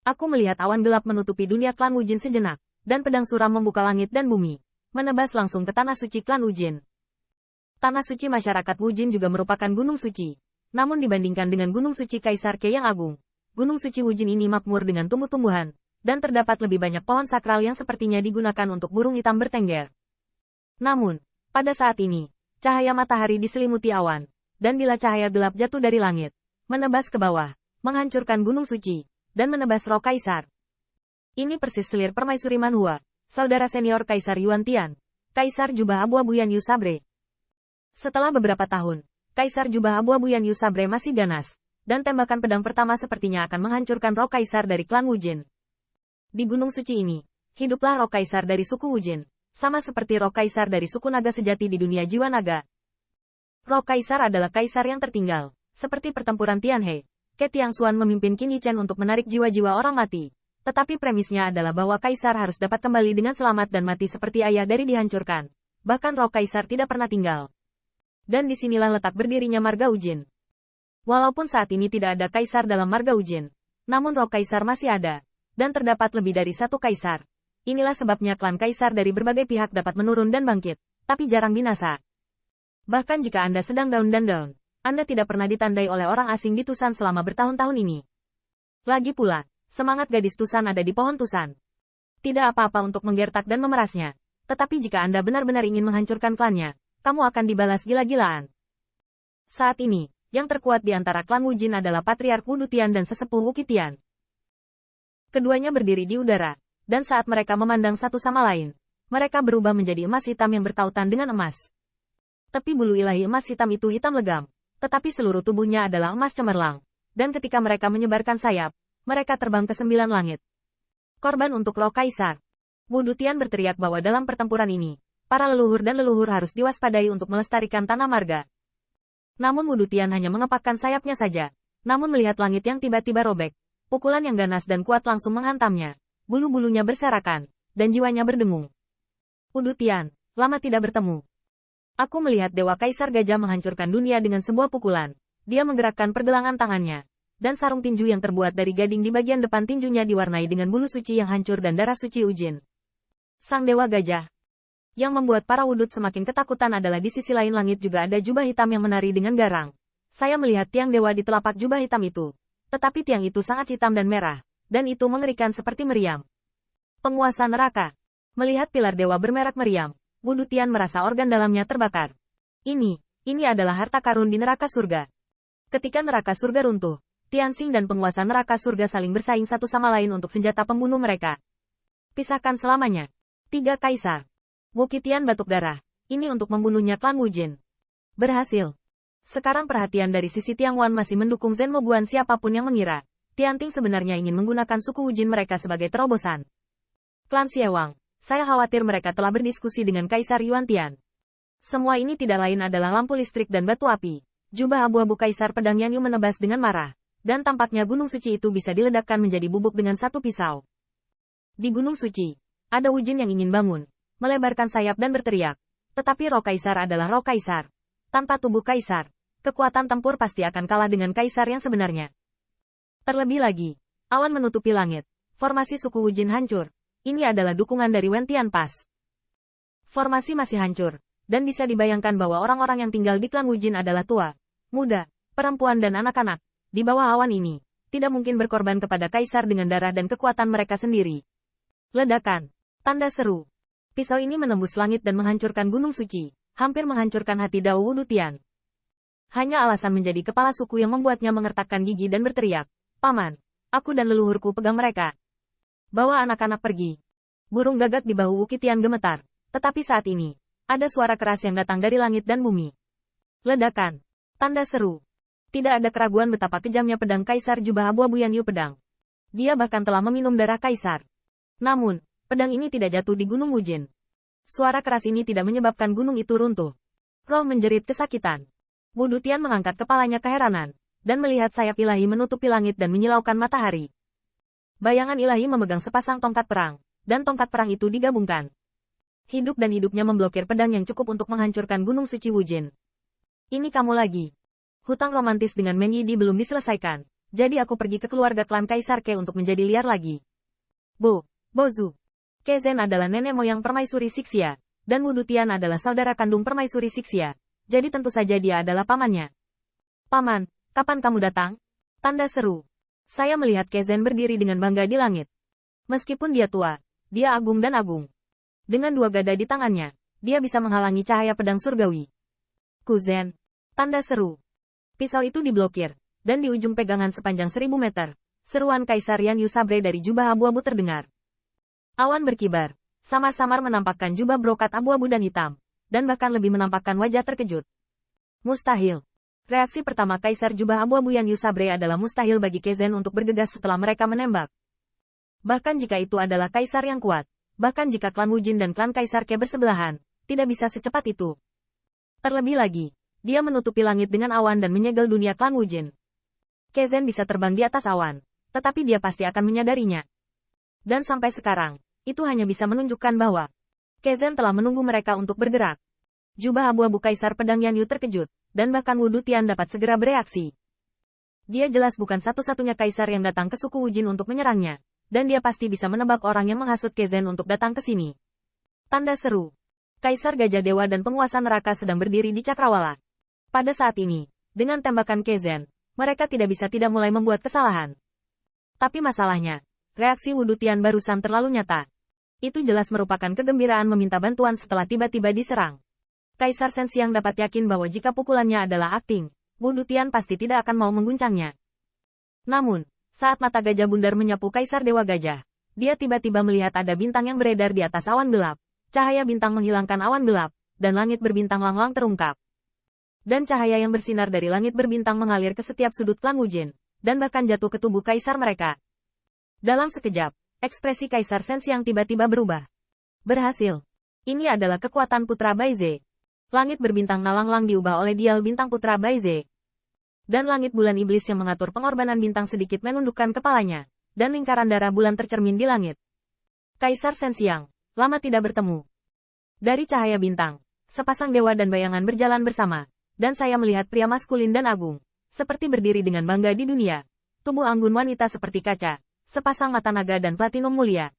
Aku melihat awan gelap menutupi dunia klan Wujin sejenak, dan pedang suram membuka langit dan bumi, menebas langsung ke tanah suci klan Wujin. Tanah suci masyarakat Wujin juga merupakan gunung suci. Namun dibandingkan dengan gunung suci Kaisar Ke yang agung, gunung suci Wujin ini makmur dengan tumbuh-tumbuhan, dan terdapat lebih banyak pohon sakral yang sepertinya digunakan untuk burung hitam bertengger. Namun, pada saat ini, cahaya matahari diselimuti awan, dan bila cahaya gelap jatuh dari langit, menebas ke bawah, menghancurkan gunung suci, dan menebas roh Kaisar. Ini persis selir permaisuri Manhua, saudara senior Kaisar Yuan Tian, Kaisar Jubah Abu-Abu Yan Yu Sabre. Setelah beberapa tahun, Kaisar Jubah Abu-Abu Yan Yu Sabre masih ganas, dan tembakan pedang pertama sepertinya akan menghancurkan roh Kaisar dari klan Wujin. Di gunung suci ini, hiduplah roh Kaisar dari suku Wujin, sama seperti roh Kaisar dari suku naga sejati di dunia jiwa naga. Roh Kaisar adalah Kaisar yang tertinggal, seperti pertempuran Tianhe. Ke Tiangxuan memimpin Qin Yichen untuk menarik jiwa-jiwa orang mati. Tetapi premisnya adalah bahwa Kaisar harus dapat kembali dengan selamat dan mati seperti ayah dari dihancurkan. Bahkan roh Kaisar tidak pernah tinggal. Dan disinilah letak berdirinya marga Wujin. Walaupun saat ini tidak ada Kaisar dalam marga Wujin, namun roh Kaisar masih ada. Dan terdapat lebih dari satu Kaisar. Inilah sebabnya klan Kaisar dari berbagai pihak dapat menurun dan bangkit, tapi jarang binasa. Bahkan jika Anda sedang down dan down, Anda tidak pernah ditandai oleh orang asing di Tusan selama bertahun-tahun ini. Lagi pula, semangat gadis Tusan ada di pohon Tusan. Tidak apa-apa untuk menggertak dan memerasnya. Tetapi jika Anda benar-benar ingin menghancurkan klannya, kamu akan dibalas gila-gilaan. Saat ini, yang terkuat di antara klan Wujin adalah Patriark Wudu Tian dan Sesepuh Wuqi Tian. Keduanya berdiri di udara, dan saat mereka memandang satu sama lain, mereka berubah menjadi emas hitam yang bertautan dengan emas. Tepi bulu ilahi emas hitam itu hitam legam. Tetapi seluruh tubuhnya adalah emas cemerlang, dan ketika mereka menyebarkan sayap, mereka terbang ke 9 langit. Korban untuk roh Kaisar. Wudu Tian berteriak bahwa dalam pertempuran ini, para leluhur dan leluhur harus diwaspadai untuk melestarikan tanah marga. Namun Wudu Tian hanya mengepakkan sayapnya saja, namun melihat langit yang tiba-tiba robek, pukulan yang ganas dan kuat langsung menghantamnya, bulu-bulunya berserakan, dan jiwanya berdengung. Wudu Tian, lama tidak bertemu. Aku melihat Dewa Kaisar Gajah menghancurkan dunia dengan sebuah pukulan. Dia menggerakkan pergelangan tangannya. Dan sarung tinju yang terbuat dari gading di bagian depan tinjunya diwarnai dengan bulu suci yang hancur dan darah suci Ujin. Sang Dewa Gajah. Yang membuat para wudut semakin ketakutan adalah di sisi lain langit juga ada jubah hitam yang menari dengan garang. Saya melihat tiang dewa di telapak jubah hitam itu. Tetapi tiang itu sangat hitam dan merah. Dan itu mengerikan seperti meriam. Penguasa neraka. Melihat pilar dewa bermerak meriam, Wudu Tian merasa organ dalamnya terbakar. Ini adalah harta karun di neraka surga. Ketika neraka surga runtuh, Tianxing dan penguasa neraka surga saling bersaing satu sama lain untuk senjata pembunuh mereka. Pisahkan selamanya. 3 Kaisar. Wuqi Tian batuk darah. Ini untuk membunuhnya klan Wujin. Berhasil. Sekarang perhatian dari sisi Tiangwan masih mendukung Zhen Moguan siapapun yang mengira. Tianting sebenarnya ingin menggunakan suku Wujin mereka sebagai terobosan. Klan Siewang. Saya khawatir mereka telah berdiskusi dengan Kaisar Yuan Tian. Semua ini tidak lain adalah lampu listrik dan batu api. Jubah abu-abu Kaisar Pedang Yan Yu menebas dengan marah. Dan tampaknya gunung suci itu bisa diledakkan menjadi bubuk dengan satu pisau. Di gunung suci, ada Wujin yang ingin bangun, melebarkan sayap dan berteriak. Tetapi roh Kaisar adalah roh Kaisar. Tanpa tubuh Kaisar, kekuatan tempur pasti akan kalah dengan Kaisar yang sebenarnya. Terlebih lagi, awan menutupi langit. Formasi suku Wujin hancur. Ini adalah dukungan dari Wen Tianpas. Formasi masih hancur, dan bisa dibayangkan bahwa orang-orang yang tinggal di klan Wujin adalah tua, muda, perempuan dan anak-anak. Di bawah awan ini, tidak mungkin berkorban kepada Kaisar dengan darah dan kekuatan mereka sendiri. Ledakan. Tanda seru. Pisau ini menembus langit dan menghancurkan gunung suci, hampir menghancurkan hati Dao Wudu Tian. Hanya alasan menjadi kepala suku yang membuatnya mengertakkan gigi dan berteriak, "Paman, aku dan leluhurku pegang mereka. Bawa anak-anak pergi." Burung gagak di bahu Wuqi Tian gemetar. Tetapi saat ini, ada suara keras yang datang dari langit dan bumi. Ledakan. Tanda seru. Tidak ada keraguan betapa kejamnya pedang Kaisar Jubah Abu-Abu Yan Yu pedang. Dia bahkan telah meminum darah Kaisar. Namun, pedang ini tidak jatuh di Gunung Wujin. Suara keras ini tidak menyebabkan gunung itu runtuh. Roh menjerit kesakitan. Wudu Tian mengangkat kepalanya keheranan, dan melihat sayap ilahi menutupi langit dan menyilaukan matahari. Bayangan ilahi memegang sepasang tongkat perang, dan tongkat perang itu digabungkan. Hidup dan hidupnya memblokir pedang yang cukup untuk menghancurkan gunung suci Wujin. Ini kamu lagi. Hutang romantis dengan Meng Yidi belum diselesaikan, Jadi aku pergi ke keluarga klan Kaisar Ke untuk menjadi liar lagi. Bozu. Kezen adalah nenek moyang permaisuri Sixia, dan Wudutian adalah saudara kandung permaisuri Sixia. Jadi tentu saja dia adalah pamannya. Paman, kapan kamu datang? Tanda seru. Saya melihat Kezen berdiri dengan bangga di langit. Meskipun dia tua, dia agung dan agung. Dengan dua gada di tangannya, dia bisa menghalangi cahaya pedang surgawi. Kuzen. Tanda seru. Pisau itu diblokir, dan di ujung pegangan sepanjang 1000 meter, seruan Kaisar Yan Yu Sabre dari jubah abu-abu terdengar. Awan berkibar, samar-samar menampakkan jubah brokat abu-abu dan hitam, dan bahkan lebih menampakkan wajah terkejut. Mustahil. Reaksi pertama Kaisar jubah abu-abu Yan Yu Sabre adalah mustahil bagi Kezen untuk bergegas setelah mereka menembak. Bahkan jika itu adalah Kaisar yang kuat, bahkan jika klan Wujin dan klan Kaisar Ke bersebelahan, tidak bisa secepat itu. Terlebih lagi, dia menutupi langit dengan awan dan menyegel dunia klan Wujin. Kezen bisa terbang di atas awan, tetapi dia pasti akan menyadarinya. Dan sampai sekarang, itu hanya bisa menunjukkan bahwa Kezen telah menunggu mereka untuk bergerak. Jubah abu-abu Kaisar Pedang Yan Yu terkejut, dan bahkan Wudutian dapat segera bereaksi. Dia jelas bukan satu-satunya Kaisar yang datang ke suku Wujin untuk menyerangnya, dan dia pasti bisa menebak orang yang menghasut Kezen untuk datang ke sini. Tanda seru. Kaisar Gajah Dewa dan penguasa neraka sedang berdiri di cakrawala. Pada saat ini, dengan tembakan Kezen, mereka tidak bisa tidak mulai membuat kesalahan. Tapi masalahnya, reaksi Wudutian barusan terlalu nyata. Itu jelas merupakan kegembiraan meminta bantuan setelah tiba-tiba diserang. Kaisar Sensiang dapat yakin bahwa jika pukulannya adalah akting, Wudutian pasti tidak akan mau mengguncangnya. Namun, saat mata gajah bundar menyapu Kaisar Dewa Gajah, dia tiba-tiba melihat ada bintang yang beredar di atas awan gelap. Cahaya bintang menghilangkan awan gelap, dan langit berbintang lang-lang terungkap. Dan cahaya yang bersinar dari langit berbintang mengalir ke setiap sudut klan Wujin, dan bahkan jatuh ke tubuh kaisar mereka. Dalam sekejap, ekspresi Kaisar Sensiang tiba-tiba berubah. Berhasil. Ini adalah kekuatan Putra Baize. Langit berbintang lang-lang diubah oleh dial bintang Putra Baize. Dan langit bulan iblis yang mengatur pengorbanan bintang sedikit menundukkan kepalanya, dan lingkaran darah bulan tercermin di langit. Kaisar Sensiang, lama tidak bertemu. Dari cahaya bintang, sepasang dewa dan bayangan berjalan bersama. Dan saya melihat pria maskulin dan agung, seperti berdiri dengan bangga di dunia. Tubuh anggun wanita seperti kaca, sepasang mata naga dan platinum mulia,